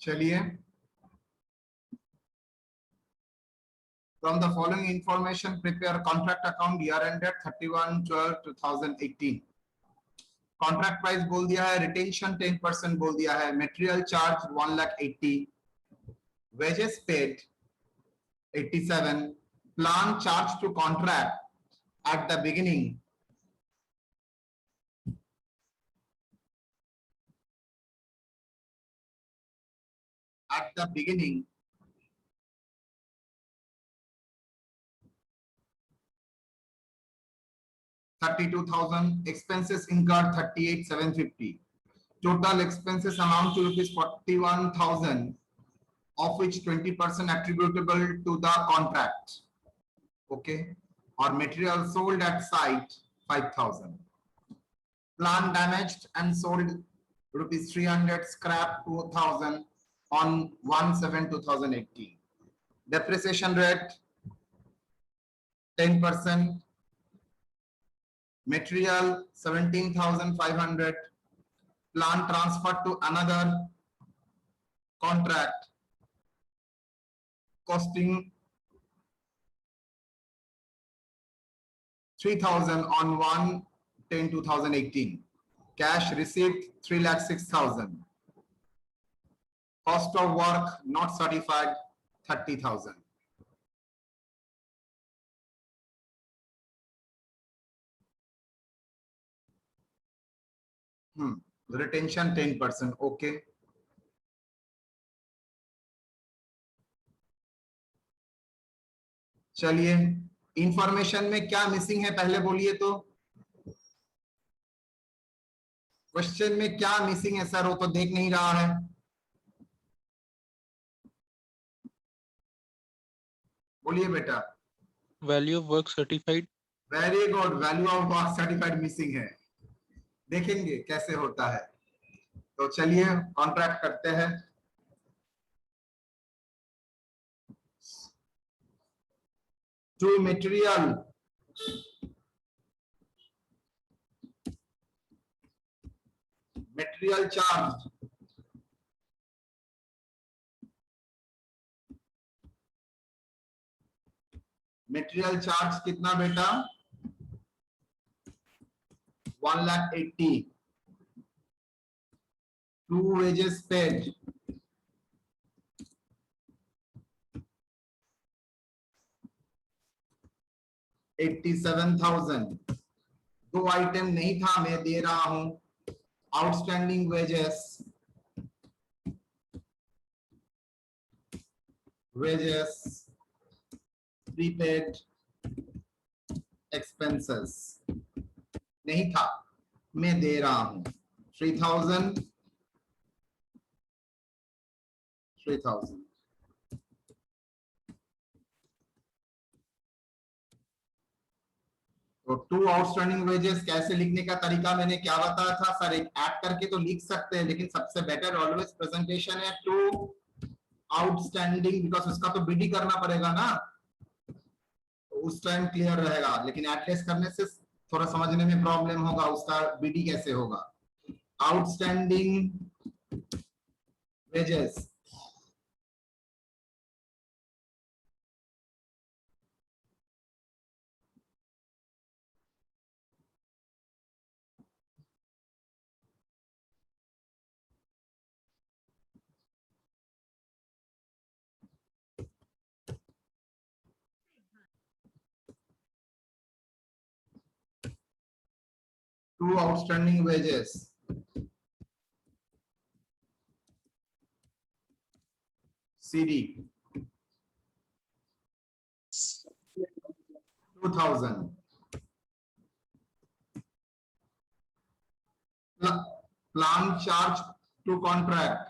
चलिए, from the following information prepare contract account year ended 31/12/2018. Contract price बोल दिया है, रिटेंशन 10% बोल दिया है, material charge 1,80,000, wages paid 87, plant charge to contract at the beginning $32,000, expenses incurred 38,750, total expenses amount to rupees 41,000, of which 20% attributable to the contract, okay, or material sold at site 5,000, plant damaged and sold rupees 300, scrap 2,000 on 1/7/2018, depreciation rate 10%, material 17,500, plant transferred to another contract costing 3,000 on 1/10/2018, cash received 3,06,000, cost of work not certified 30,000. Retention 10%, okay. चलिए, information में क्या missing है पहले बोलिए तो। Question में क्या missing है सर, वो तो देख नहीं रहा है। बोलिए बेटा। Value of work certified. Very good, value of work certified missing है, देखेंगे कैसे होता है। तो चलिए कॉन्ट्रैक्ट करते हैं। To material charge material charge कितना बेटा 1,80,000, टू वेजेस पेड 87,000, दो आइटम नहीं था, मैं दे रहा हूं। आउटस्टैंडिंग वेजेस प्रीपेड एक्सपेंसेस नहीं था, मैं दे रहा हूं 3,000। तो टू आउटस्टैंडिंग वेजेस कैसे लिखने का तरीका मैंने क्या बताया था सर, एक ऐड करके तो लिख सकते हैं, लेकिन सबसे बेटर ऑलवेज प्रेजेंटेशन है टू आउटस्टैंडिंग, बिकॉज उसका तो बीडी करना पड़ेगा ना, तो उस टाइम क्लियर रहेगा। लेकिन एटलेस करने से थोड़ा समझने में प्रॉब्लम होगा, उसका बीडी कैसे होगा। Outstanding wages two outstanding wages CD 2,000, plant charge to contract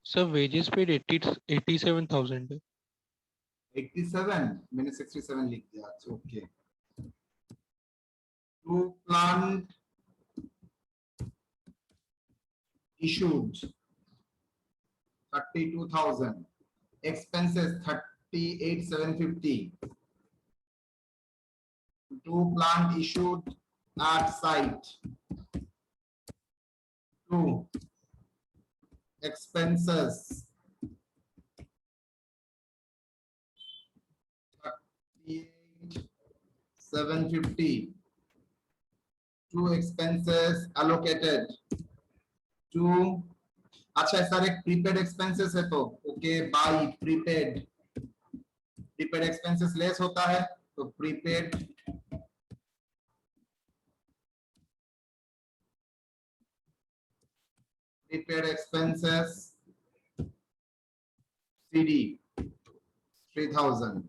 sir wages paid 87,000 87, मैंने 67 लिख दिया, okay. To plant issued 32,000, expenses 38,750, two plant issued at site Two, expenses 38,750. Two expenses allocated to, अच्छा sir एक prepaid expenses है तो okay by prepaid, prepaid expenses less होता है तो prepaid prepaid expenses CD 3,000.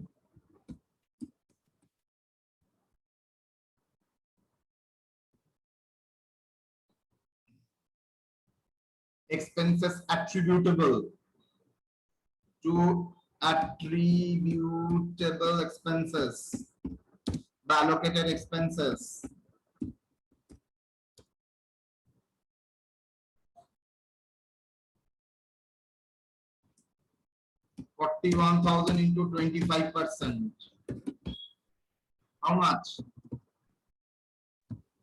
Expenses attributable to attributable expenses, the allocated expenses. $41,000 into 25%. How much?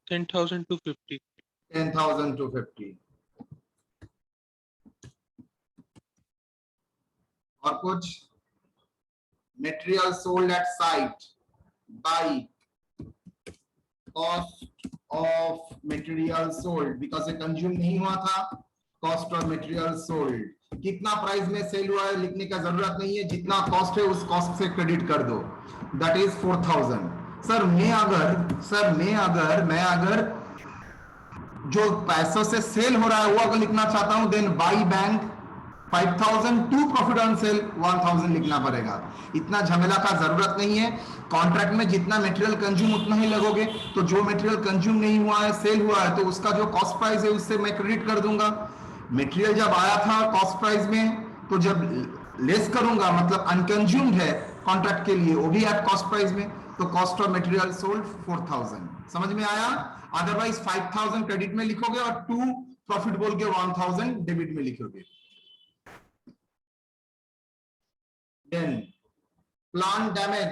10,000 to 50. 10,000 to 50. और कुछ? Material sold at site by cost of material sold, because ये consume नहीं हुआ था, cost of material sold. कितना price में cell हुआ है लिखने का जरूरत नहीं है, जितना कॉस्ट है उस कॉस्ट से क्रेडिट कर दो, दैट इज 4,000. सर मैं अगर जो पैसों से सेल हो रहा है वो अगर लिखना चाहता हूं, then by bank 5,000 to profit on sale 1,000 लिखना पड़ेगा. इतना झमेला का जरूरत नहीं है. कॉन्ट्रैक्ट में जितना मटेरियल कंज्यूम उतना ही लगोगे, तो जो मटेरियल कंज्यूम नहीं हुआ है सेल हुआ है तो उसका जो कॉस्ट प्राइस है उससे मैं क्रेडिट कर दूंगा. मटेरियल जब आया था कॉस्ट प्राइस में, तो जब लेस करूंगा मतलब अनकंज्यूम्ड है कॉन्ट्रैक्ट के लिए, वो भी एट कॉस्ट प्राइस में, तो कॉस्ट ऑफ मटेरियल सोल्ड 4,000. समझ में आया? अदरवाइज 5,000 क्रेडिट में लिखोगे और 2 प्रॉफिट बोल के 1,000 डेबिट में लिखोगे. Then plant damage.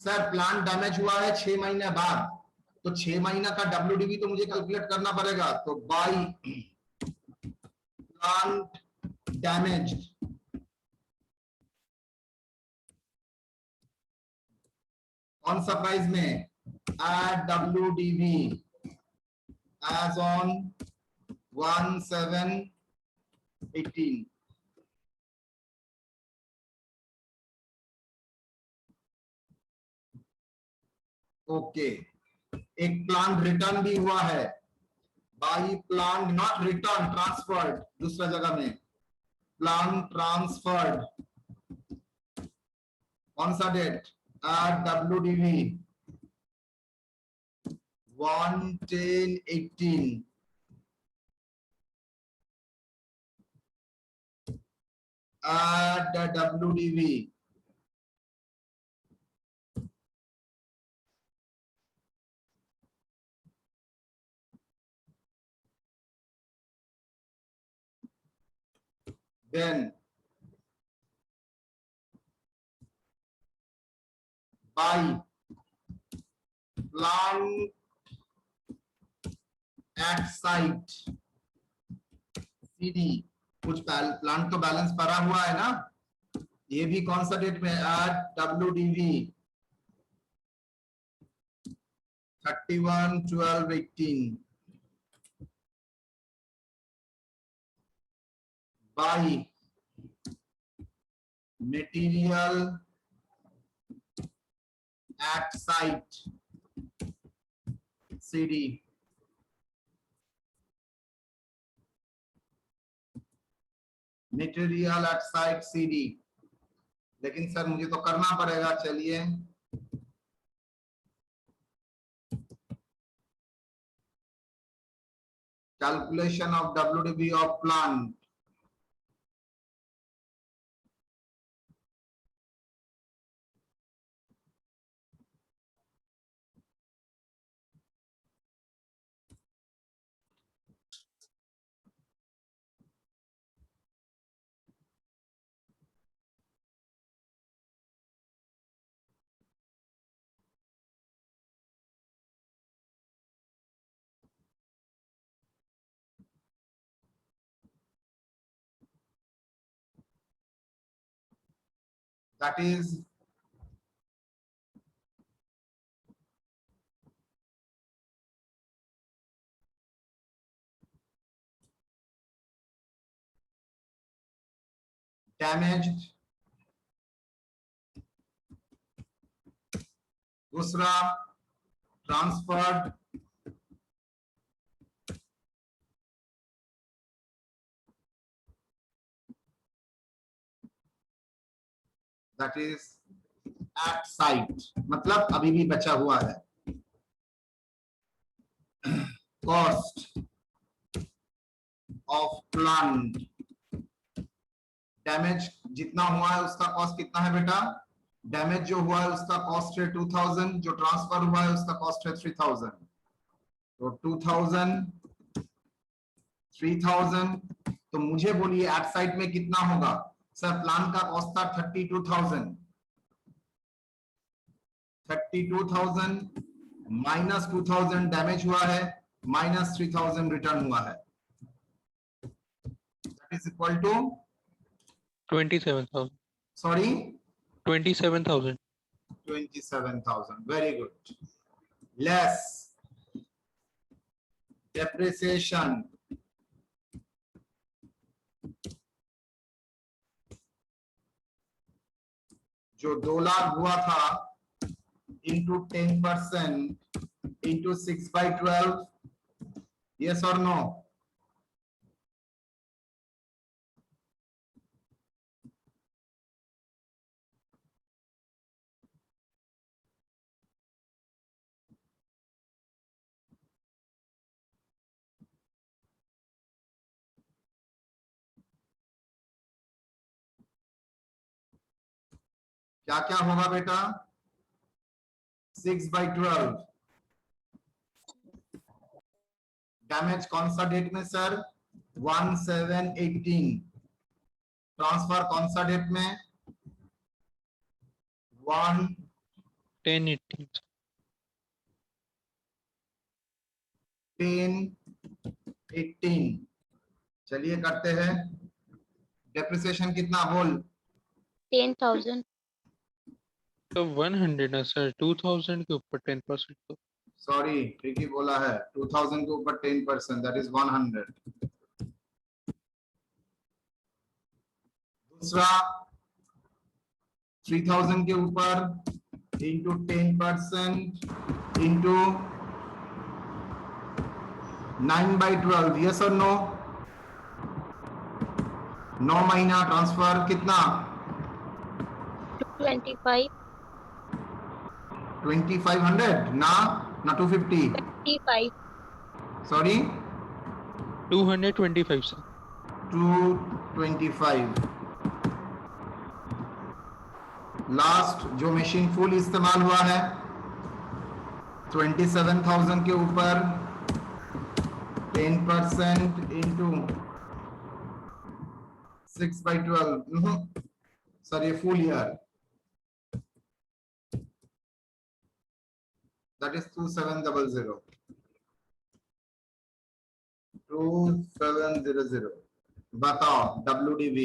Sir plant damage हुआ है 6 महीने बाद, तो 6 महीना का WDV तो मुझे कैलकुलेट करना पड़ेगा. तो बाय प्लांट डैमेज कौन सा प्राइस में? At WDV as on 1/7/18. Okay. एक प्लान रिटर्न भी हुआ है by plant, not return, transferred, दूसरा जगह में प्लान ट्रांसफर्ड. कौन सा date? At WDV 1/10/18. at the WDV then by plant at site CD. कुछ प्लांट तो बैलेंस भरा हुआ है ना, ये भी कौन सा डेट में? At WDV 31/12/18 by material at site CD. Material at site CD. लेकिन सर मुझे तो करना पड़ेगा, चलिए calculation of WDV of plant. that is damaged, दूसरा transferred, that is at site, मतलब अभी भी बचा हुआ है. Cost of plant, डैमेज जितना हुआ है उसका कॉस्ट कितना है बेटा? डैमेज जो हुआ है उसका कॉस्ट है 2000, जो ट्रांसफर हुआ है उसका कॉस्ट है 3000. तो 2000 3000, तो मुझे बोलिए एट साइट में कितना होगा? सर प्लान का कॉस्ट था 32,000. 32,000 माइनस 2000 डैमेज हुआ है, माइनस 3000 रिटर्न हुआ है. That is equal to 27,000. Sorry 27,000. 27,000. Very good. Less depreciation, जो 2 लाख हुआ था into 10% into 6/12. Yes or no? क्या क्या होगा बेटा? 6/12. डैमेज कौन सा डेट में सर? 1/7/18. ट्रांसफर कौन सा डेट में? 10/18. 1/10/18. चलिए करते हैं. डेप्रिसिएशन कितना बोल? 10,000. तो 100 ना सर, 2000 के ऊपर 10%. तो सॉरी ठीक ही बोला है. 2000 के ऊपर 10%, दैट इज 100. दूसरा 3000 के ऊपर इंटू 10% इंटू 9/12. यस और नो? 9 महीना ट्रांसफर कितना? 25. 2500 ना 250. 25. Sorry 225 sir. 225. लास्ट जो मशीन फुल इस्तेमाल हुआ है 27,000 के ऊपर 10% इंटू 6/12. सर ये फुल ईयर, दैट इज 2700. 2700. बताओ WDV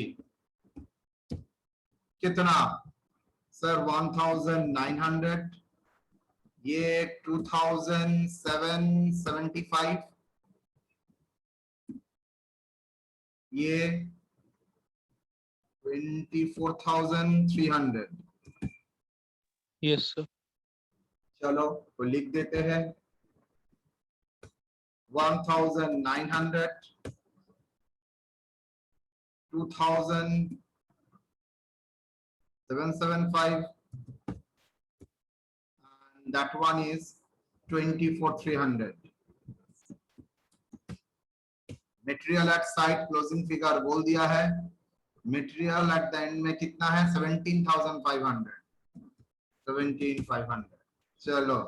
कितना? सर 1900. ये 2775. ये 24,300. Yes sir. चलो तो लिख देते हैं 1900, 2,775, and that one is 24,300. Material at site closing figure बोल दिया है. मटेरियल एट द एंड में कितना है? 17,500. 17,500. चलो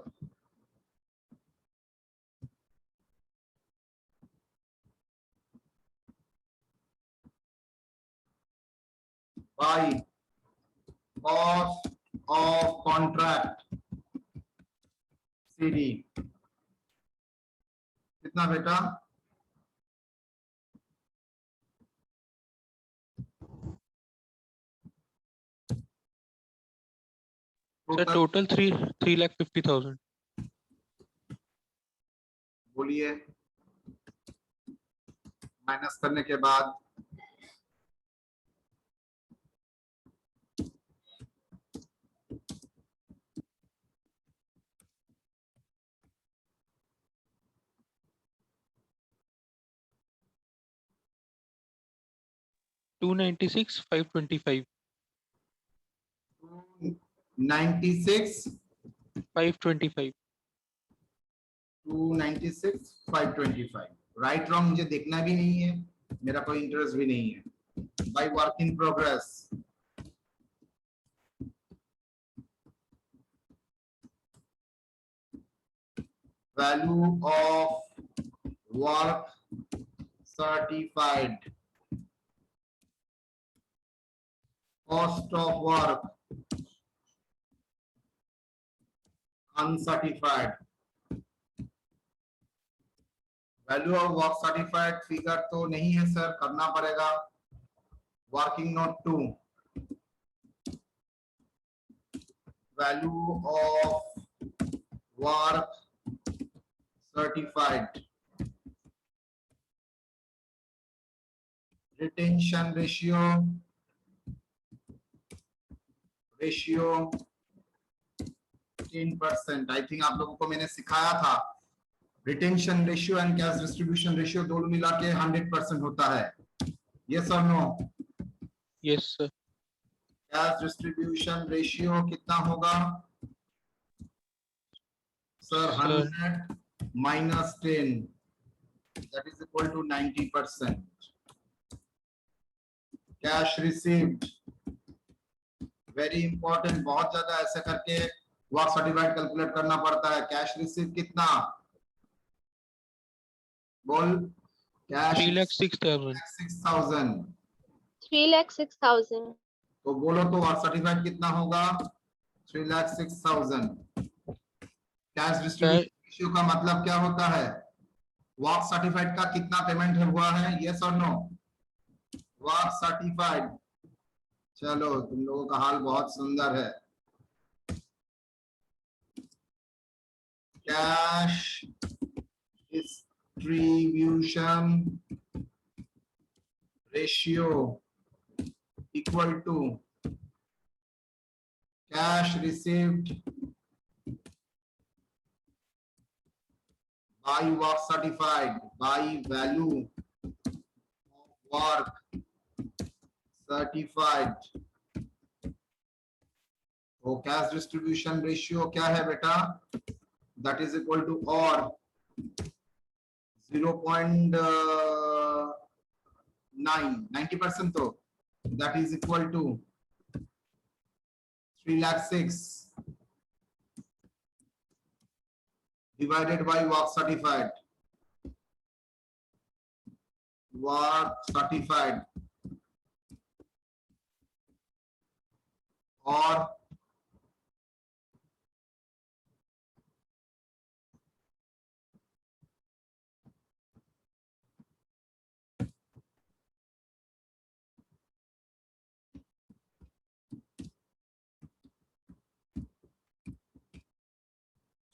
by cost of contract CD कितना बेटा? Sir total total 3,50,000. बोलिए, माइनस करने के बाद 296,525. 96 525. 296 525. राइट रॉन्ग मुझे देखना भी नहीं है, मेरा कोई इंटरेस्ट भी नहीं है। By work in progress value of work certified, cost of work uncertified, value of work certified figure तो नहीं है सर, करना पड़ेगा। Working note 2, value of work certified, retention ratio 10%। I think आप लोगों को मैंने सिखाया था retention ratio and cash distribution ratio दोनों मिला के 100% होता है। यस और no? Yes sir. Cash distribution ratio कितना होगा sir? 100 minus 10, that is equal to 90%. Cash received very important, बहुत ज्यादा ऐसे करके वर्क सर्टिफाइड कैलकुलेट करना पड़ता है। कैश रिसीव कितना? बोल। कैश 3,06,000. 6,000। 3,06,000. तो बोलो तो वर्क सर्टिफाइड कितना होगा? 3,06,000। कैश डिस्ट्रीब्यूशन रेशियो का मतलब क्या होता है? वर्क सर्टिफाइड का कितना पेमेंट हुआ है, यस और नो? Work certified. चलो तुम लोगों का हाल बहुत सुंदर है। Cash distribution ratio equal to cash received by work certified by value of work certified. तो कैश डिस्ट्रीब्यूशन रेशियो क्या है बेटा? दैट इज इक्वल टू और 90%, तो that is equal to 3,06,000 divided by work certified और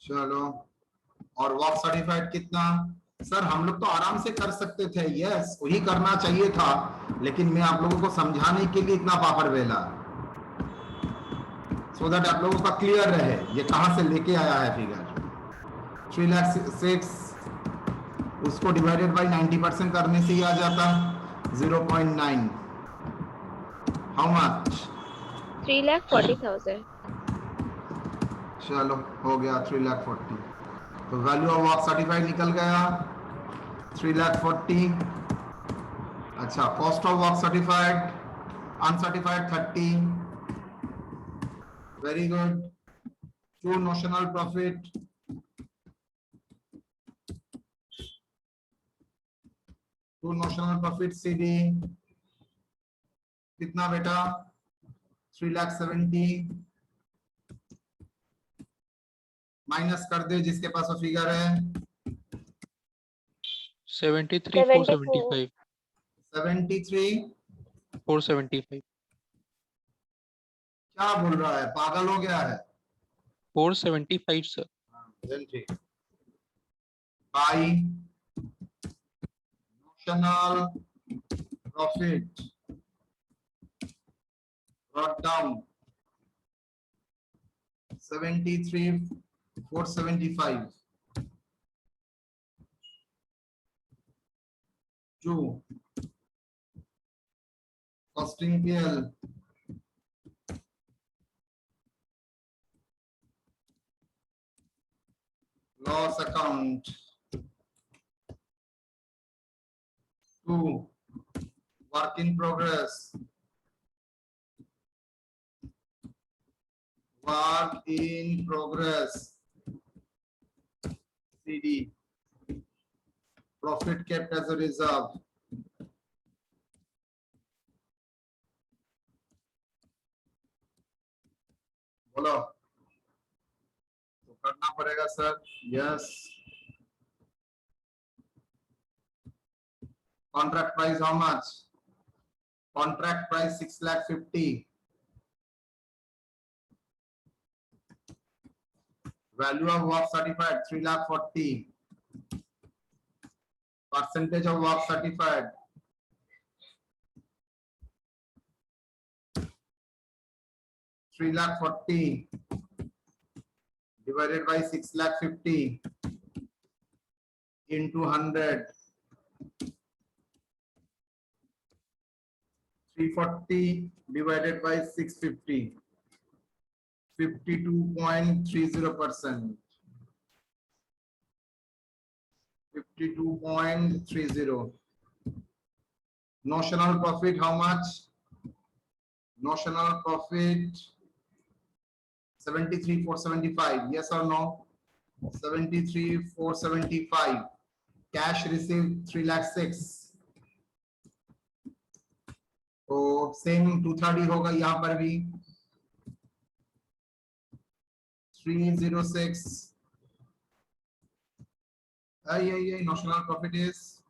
चलो, और वर्क सर्टिफाइड कितना? सर हम लोग तो आराम से कर सकते थे, यस वही करना चाहिए था, लेकिन मैं आप लोगों को समझाने के लिए इतना पापड़ बेला, सो दैट आप लोगों का क्लियर रहे ये कहां से लेके आया है फिगर। 3,06,000 उसको डिवाइडेड बाय 90% करने से ही आ जाता 0.9। How much? 3,40,000. चलो हो गया 3,40,000। तो वैल्यू ऑफ वर्क सर्टिफाइड निकल गया 3,40,000। अच्छा, cost of work certified uncertified 30। Very good. True notional profit CD कितना बेटा? 3,70,000 माइनस कर दे जिसके पास वो फिगर है 73,475. 73,475। 475. क्या बोल रहा है, पागल हो गया है? 475, sir. Isn't it? By notional profit brought down 73,475 to costing PL loss account to work in progress CD profit kept as a reserve बोलो तो करना पड़ेगा sir yes contract price how much contract price 6,50,000 value of work certified 3,40,000 percentage of work certified 3,40,000 divided by 6,50,000 into 100 340 divided by 650 52.30%. 52.30. Notional profit how much? Notional profit 73,475. Yes or no? 73,475. Cash received 3,06,000. तो same 230 होगा यहाँ पर भी 306. Notional profit is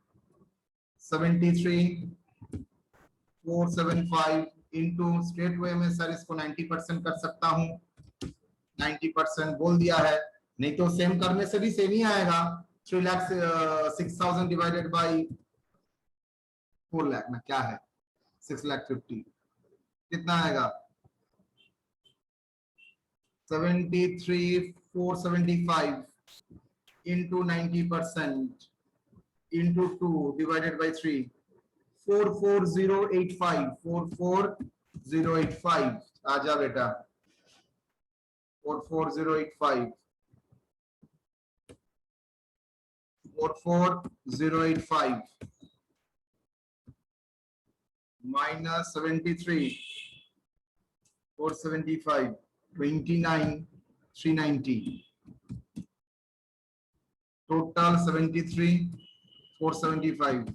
73,475 into straight way में sir इसको 90% कर सकता हूँ 90% बोल दिया है नहीं तो सेम करने से भी सेम ही आएगा 3,06,000 डिवाइडेड बाई 4 लाख में क्या है 6,50,000 कितना आएगा 73,475 into 90% into 2 divided by 3 44085 44085 आजा बेटा 44085 44085 minus 73 475 29,390 total 73,475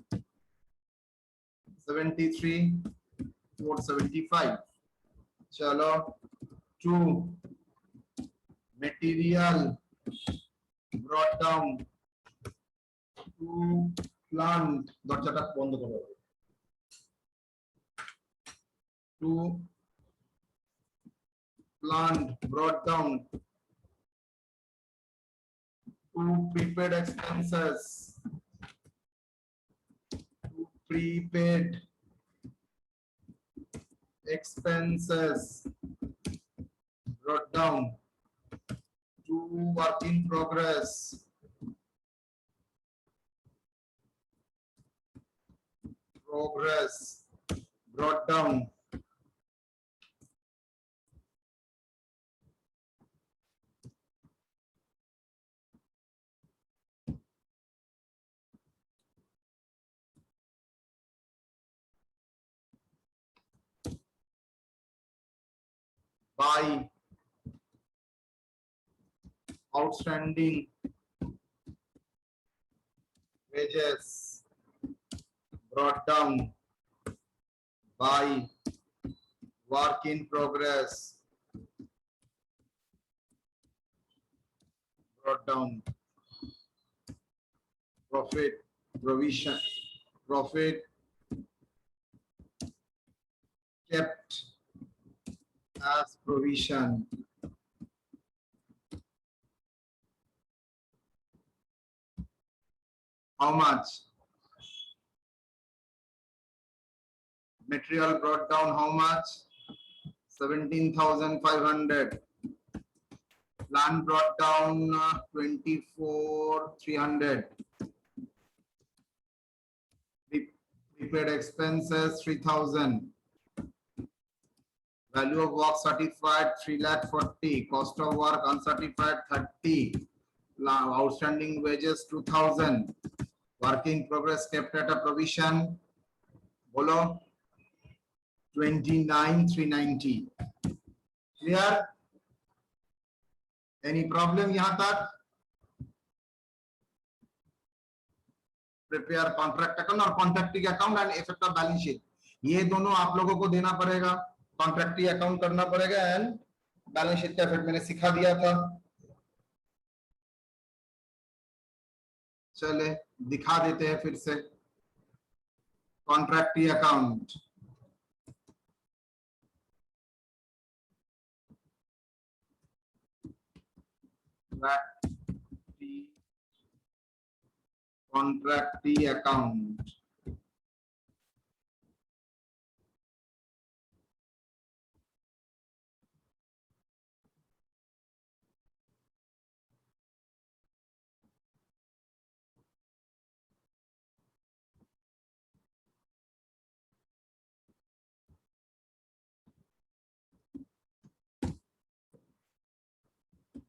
73,475 चलो 2 material brought down to plant दर्चटक बंद करो to plant brought down to prepaid expenses to prepaid expenses brought down to work in progress brought down by outstanding wages brought down by work in progress brought down profit provision profit kept as provision How much? Material brought down how much? 17,500. Land brought down 24,300. Prepaid expenses 3,000. Value of work certified 3,40,000. Cost of work uncertified 30. Outstanding wages 2,000. Work in progress kept at a provision. Bolo 29,390. Clear? Any problem यहाँ तक? Prepare contract account और contracting account and effect of balance sheet. ये दोनों आप लोगों को देना पड़ेगा. Contracting account करना पड़ेगा and balance sheet का effect मैंने सिखा दिया था. चले दिखा देते हैं फिर से. Contracting account. Contractee account.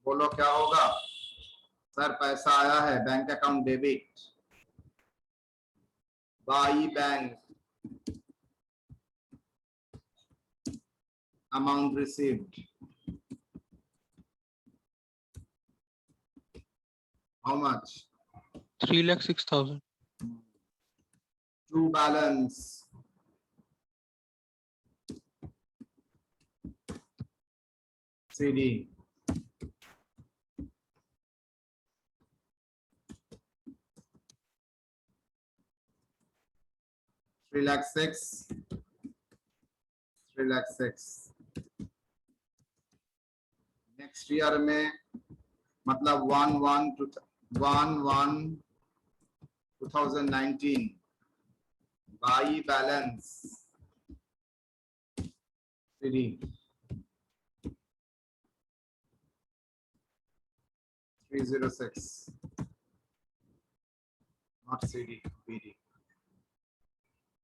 बोलो क्या होगा? सर पैसा आया है bank account debit. By bank. Amount received. How much? 3,06,000. True balance. CD. Three lakh six. 3,06,000. Next year में मतलब 1/1/2019 by balance 306 not CD BD.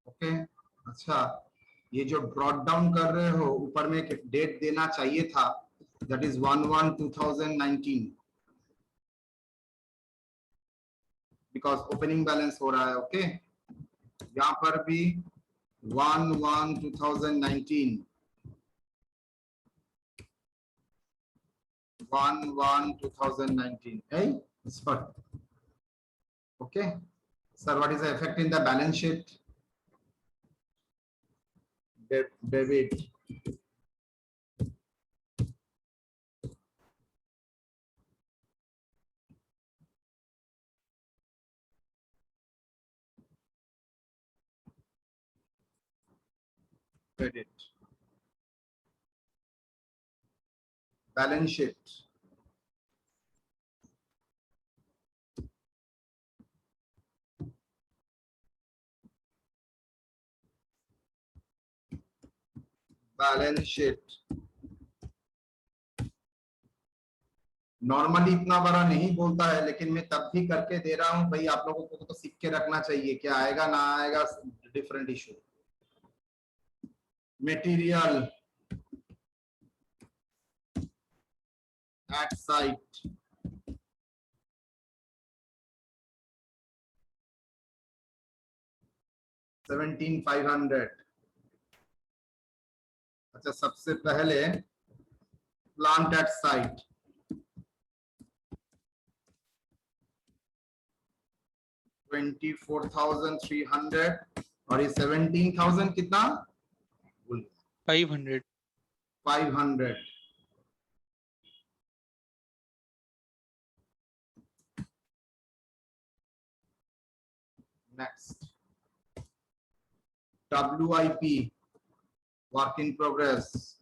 Okay अच्छा ये जो ब्रॉड डाउन कर रहे हो ऊपर में एक डेट देना चाहिए था. That is 1/1/2019 because opening balance हो रहा है. ओके यहाँ पर भी 1/1/2019 1/1/2019. Hey, sir. Okay, sir. What is the effect in the balance sheet? Debit. Credit. Balance sheet. Balance sheet. Normally इतना बड़ा नहीं बोलता है लेकिन मैं तब भी करके दे रहा हूं भाई. आप लोगों को तो सीख के रखना चाहिए. क्या आएगा ना आएगा different issue. Material at site. $17,500. अच्छा सबसे पहले प्लांट एट साइट 24,300 और ये 17,000 कितना? 500. 500. Next, WIP, work in progress.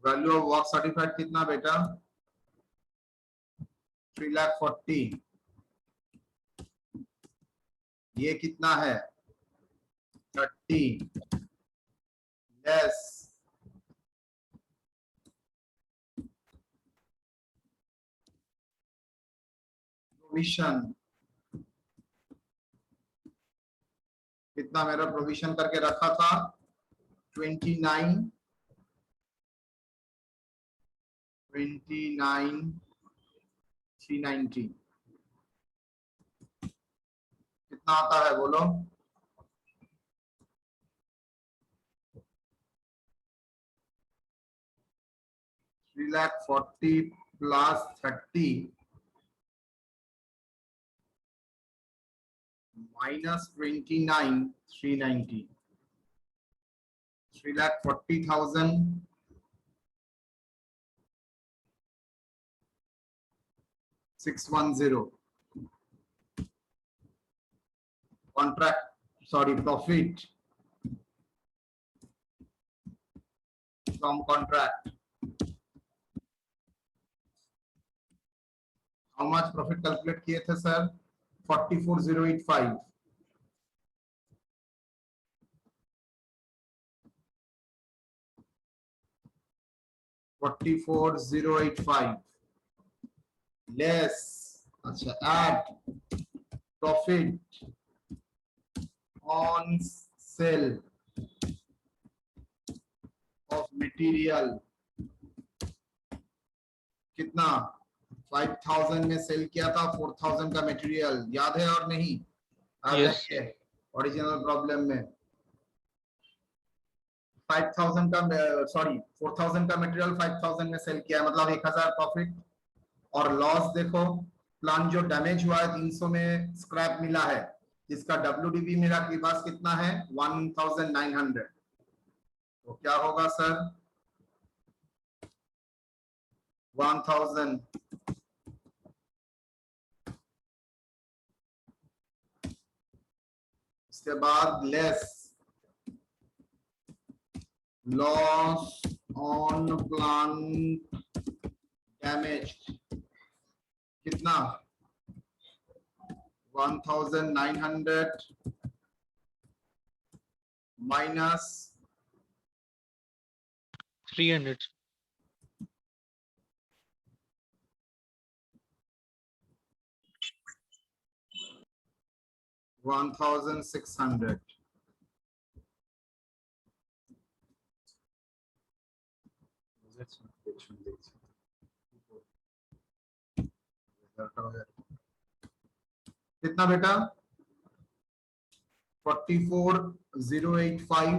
Value of work certified कितना बेटा? 3,40,000। ये कितना है? 30 लेस प्रोविजन। कितना मेरा प्रोविजन करके रखा था? 29,390। कितना आता है बोलो? 3,40,000 plus 30 minus 29,390, 3,40,000 610 profit from contract. How much profit calculate किए थे सर? 44,085। लेस, अच्छा, add profit on sale of material. कितना? 5,000 में सेल किया था, 4,000 का मटेरियल, याद है और नहीं? Yes. ओरिजिनल प्रॉब्लम में 5,000 का, सॉरी 4,000 का मटेरियल 5,000 में सेल किया, मतलब 1,000 प्रॉफिट। और लॉस देखो, प्लान जो डैमेज हुआ है 300 में स्क्रैप मिला है, जिसका WDV मेरा के पास कितना है? 1,900। तो क्या होगा सर? 1,000 उसके बाद less loss on plant damage. कितना? 1,900 माइनस 300. 1,600। कितना बेटा? 44,085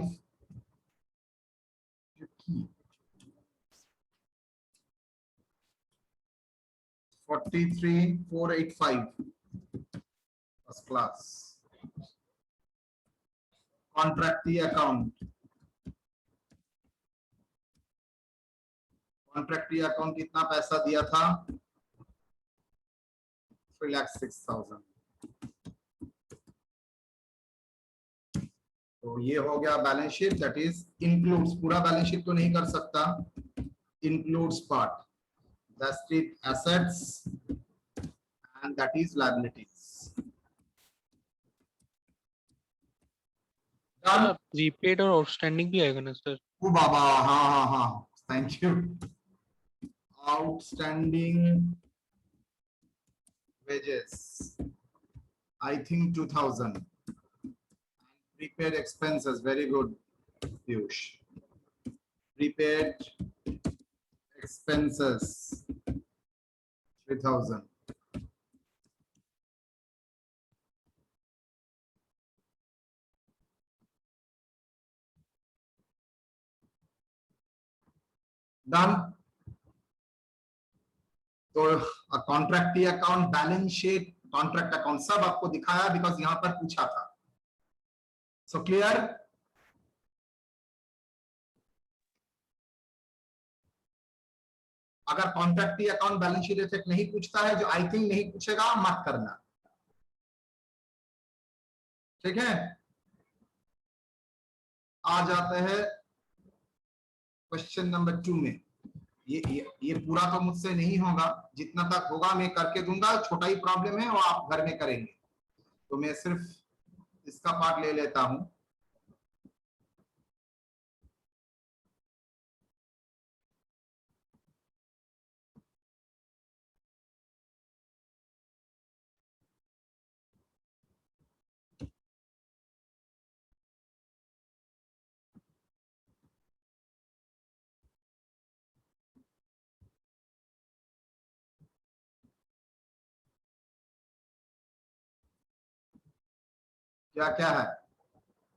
43,485 फर्स्ट क्लास। कॉन्ट्रैक्टी अकाउंट, कॉन्ट्रैक्टी अकाउंट कितना पैसा दिया था? 3,06,000। तो ये हो गया balance sheet, that is includes, पूरा बैलेंस शीट तो नहीं कर सकता, includes part, that's it, assets and that is liabilities. Done. Prepaid और आउटस्टैंडिंग भी आएगा ना सर? ओ बाबा, हाँ हाँ हाँ, thank you. Outstanding wages, I think 2,000. Prepaid expenses, very good, Piyush. Prepaid expenses 3,000. Done. तो contractee account, balance sheet, contract account सब आपको दिखाया बिकॉज यहां पर पूछा था। So clear? अगर contractee account balance sheet effect नहीं पूछता है, जो आई थिंक नहीं पूछेगा, मत करना, ठीक है? आ जाते हैं क्वेश्चन नंबर 2 में। ये पूरा तो मुझसे नहीं होगा, जितना तक होगा मैं करके दूंगा, छोटा ही प्रॉब्लम है और आप घर में करेंगे, तो मैं सिर्फ इसका पार्ट ले लेता हूं। क्या क्या है,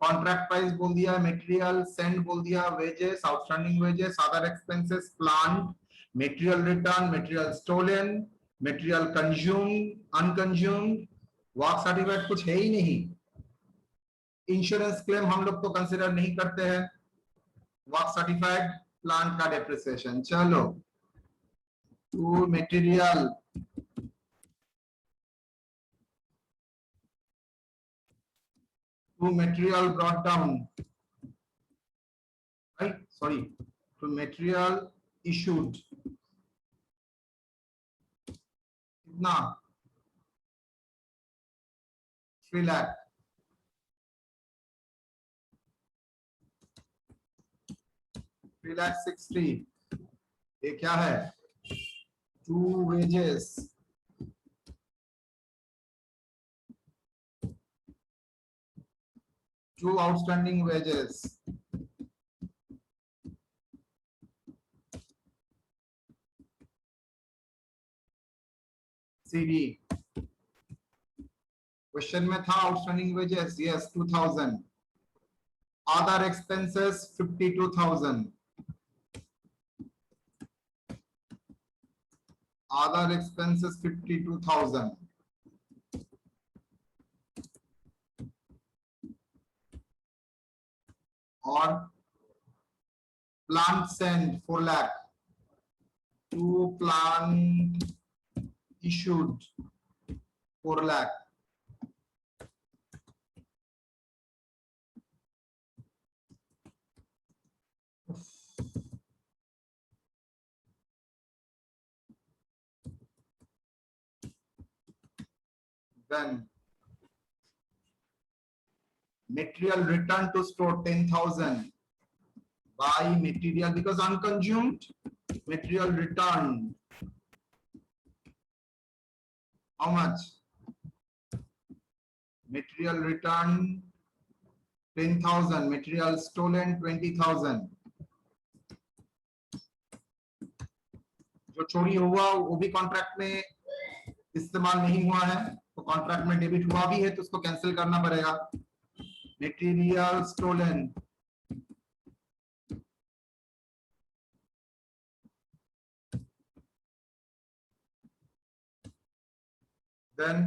कॉन्ट्रैक्ट प्राइस बोल दिया, मटेरियल सेंड बोल दिया, wages, outstanding wages, other expenses, plant, material return, material stolen, material consumed, unconsumed, work certificate कुछ है ही नहीं। इंश्योरेंस क्लेम हम लोग तो कंसिडर नहीं करते हैं, वर्क सर्टिफाइड, प्लांट का डेप्रिसिएशन। चलो to material, to material brought down, right? Sorry, to material issued, कितना 3 लाख, 3,60,000। ये क्या है, to wages, to outstanding wages, CD. Question में था outstanding wages, yes 2,000, other expenses 52,000, other expenses 52,000, और plant send 4 lakh, to plant issued 4 lakh, then material return to store 10,000, buy material because unconsumed, material returned how much, material returned 10,000, material stolen 20,000, जो चोरी हुआ वो भी contract में इस्तेमाल नहीं हुआ है, तो कॉन्ट्रैक्ट में डेबिट हुआ भी है तो उसको कैंसिल करना पड़ेगा। Material stolen, then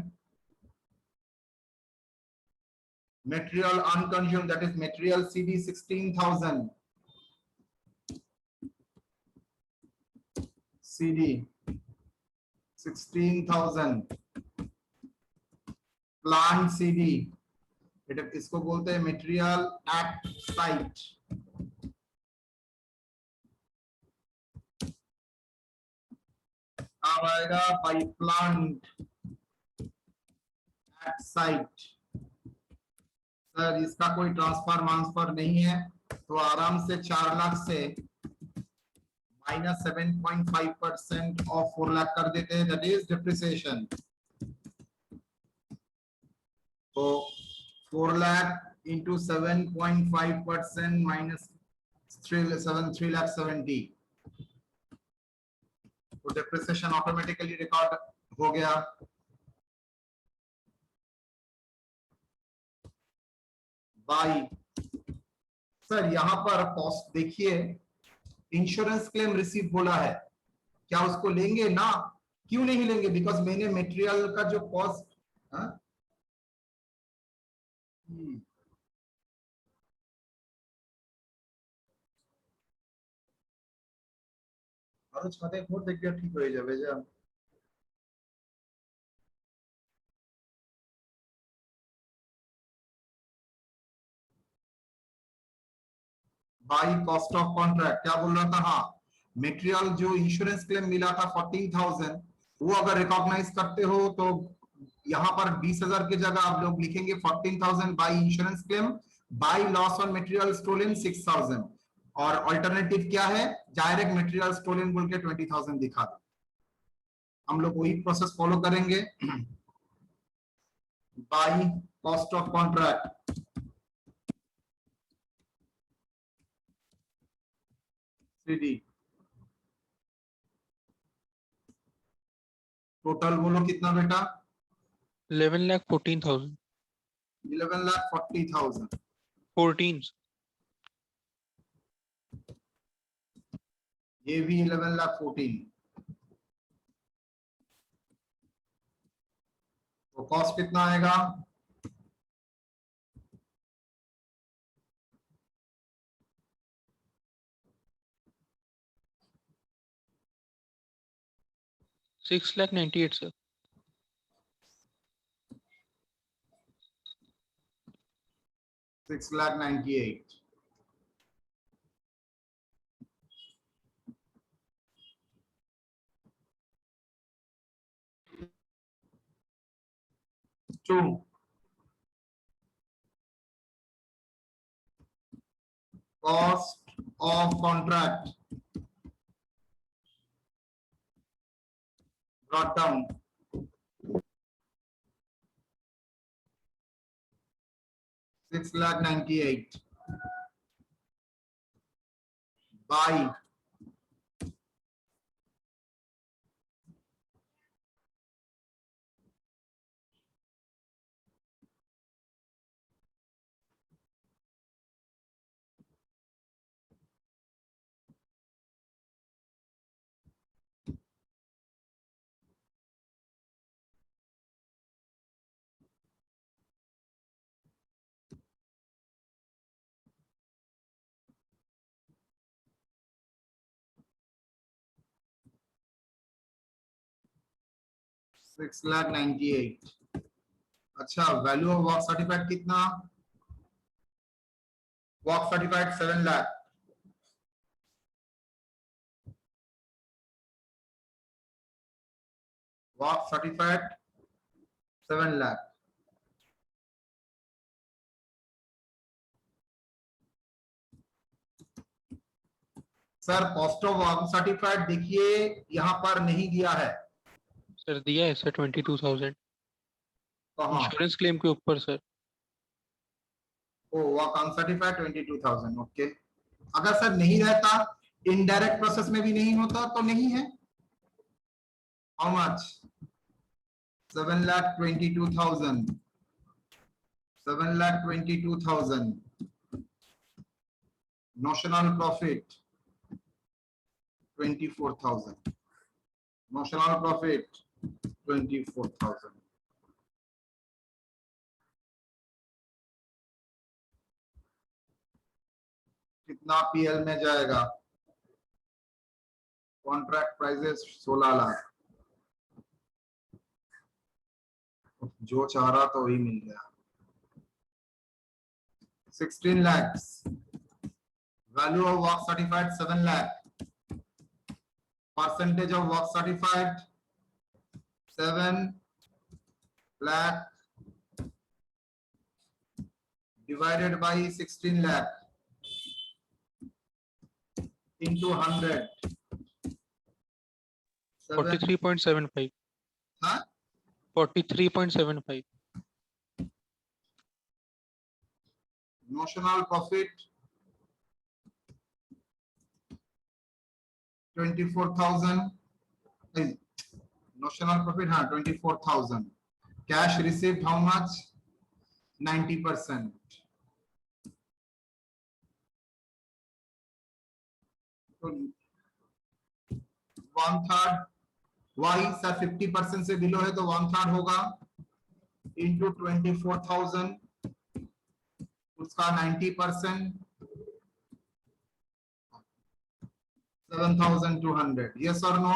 material unconsumed, that is material CD 16,000, CD 16,000, plant CD, इसको बोलते हैं मटेरियल एट साइट, अब आएगा by plant at site. Sir इसका कोई ट्रांसफर मांसफर नहीं है, तो आराम से 4 लाख से -7.5% ऑफ 4 लाख कर देते हैं, दैट इज डिप्रिसिएशन। तो 4 लाख इंटू 7.5% माइनस 3 लाख 70, तो डिप्रिसिएशन ऑटोमेटिकली रिकॉर्ड हो गया। बाई, सर यहां पर कॉस्ट देखिए, इंश्योरेंस क्लेम रिसीव बोला है, क्या उसको लेंगे ना? क्यों नहीं लेंगे? बिकॉज मैंने मटेरियल का जो कॉस्ट, আরো ছাদে ঘর দেখবে ঠিক হয়ে যাবে যা। बाई कॉस्ट ऑफ कॉन्ट्रैक्ट क्या बोल रहा था? हाँ, मटेरियल जो इंश्योरेंस क्लेम मिला था 14,000, वो अगर रिकॉग्नाइज करते हो तो यहाँ पर 20,000 की जगह आप लोग लिखेंगे 14,000 by insurance claim, by loss on material stolen 6,000, और अल्टरनेटिव क्या है, डायरेक्ट मटेरियल स्टोलन बोल के 20,000 दिखा दो। हम लोग वही प्रोसेस फॉलो करेंगे। By cost of contract, CD, total बोलो कितना बेटा, 11,14,000 11,40,000, 14 ये भी 11,14,000। तो कॉस्ट कितना आएगा, 6,98,000 sir. 6,98,000। Two, cost of contract brought down, $6,98,000 by $6,98,000। अच्छा, वैल्यू ऑफ वर्क सर्टिफाइड कितना, work certified 7 lakh, work certified 7 lakh. Sir cost of work certified देखिए यहाँ पर नहीं दिया है सर, दिया है सर 22,000 कहाँ, इंश्योरेंस क्लेम के ऊपर सर। ओ वर्क अनसर्टिफाइड 22,000, ओके। अगर सर नहीं रहता, इनडायरेक्ट प्रोसेस में भी नहीं होता तो नहीं है। How much, 7,22,000, 7,22,000, notional profit 24,000, notional profit 24,000। कितना पीएल में जाएगा, कॉन्ट्रैक्ट प्राइसेस 16 लाख, जो चाह रहा तो वही मिल गया। 16 lakhs, value of work certified 7 lakh, percentage of work certified 7 lakh divided by 16 lakh into 100, 43.75 हाँ 43.75 notional profit 24,000, notional profit हाँ 24,000, cash received how much, 90%, तो 1/3, वाई सर 50% से बिलो है तो 1/3 होगा, इंटू 24,000, उसका 90%, 7,200, yes or no,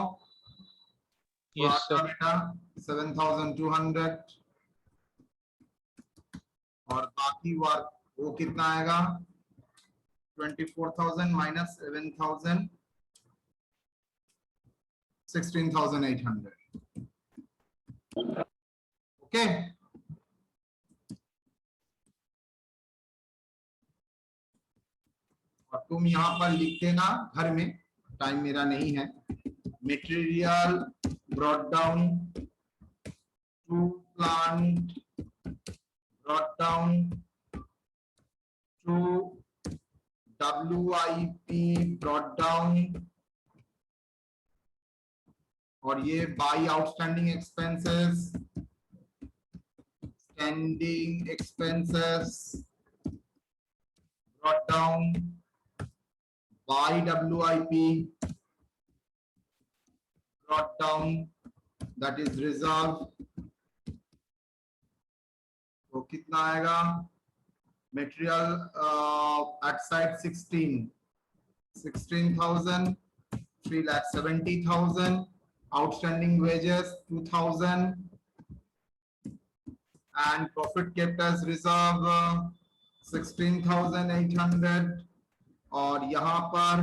yes sir. बेटा 7,200, और बाकी वर्क वो कितना आएगा, 24,000 माइनस 7,000, 16,800. ओके, और तुम यहाँ पर लिख देना घर में, टाइम मेरा नहीं है। Material brought down to plant, brought down to WIP, brought down, और ये by outstanding expenses, standing expenses brought down by WIP, brought down, that is reserve। तो कितना आएगा? Material at side 16,000, 3,70,000, outstanding wages 2,000, and profit kept as reserve 16,800, और यहाँ पर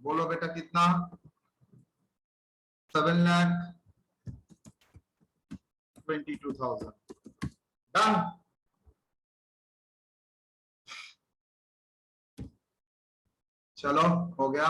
बोलो बेटा कितना? 7,22,000। डन। चलो हो गया।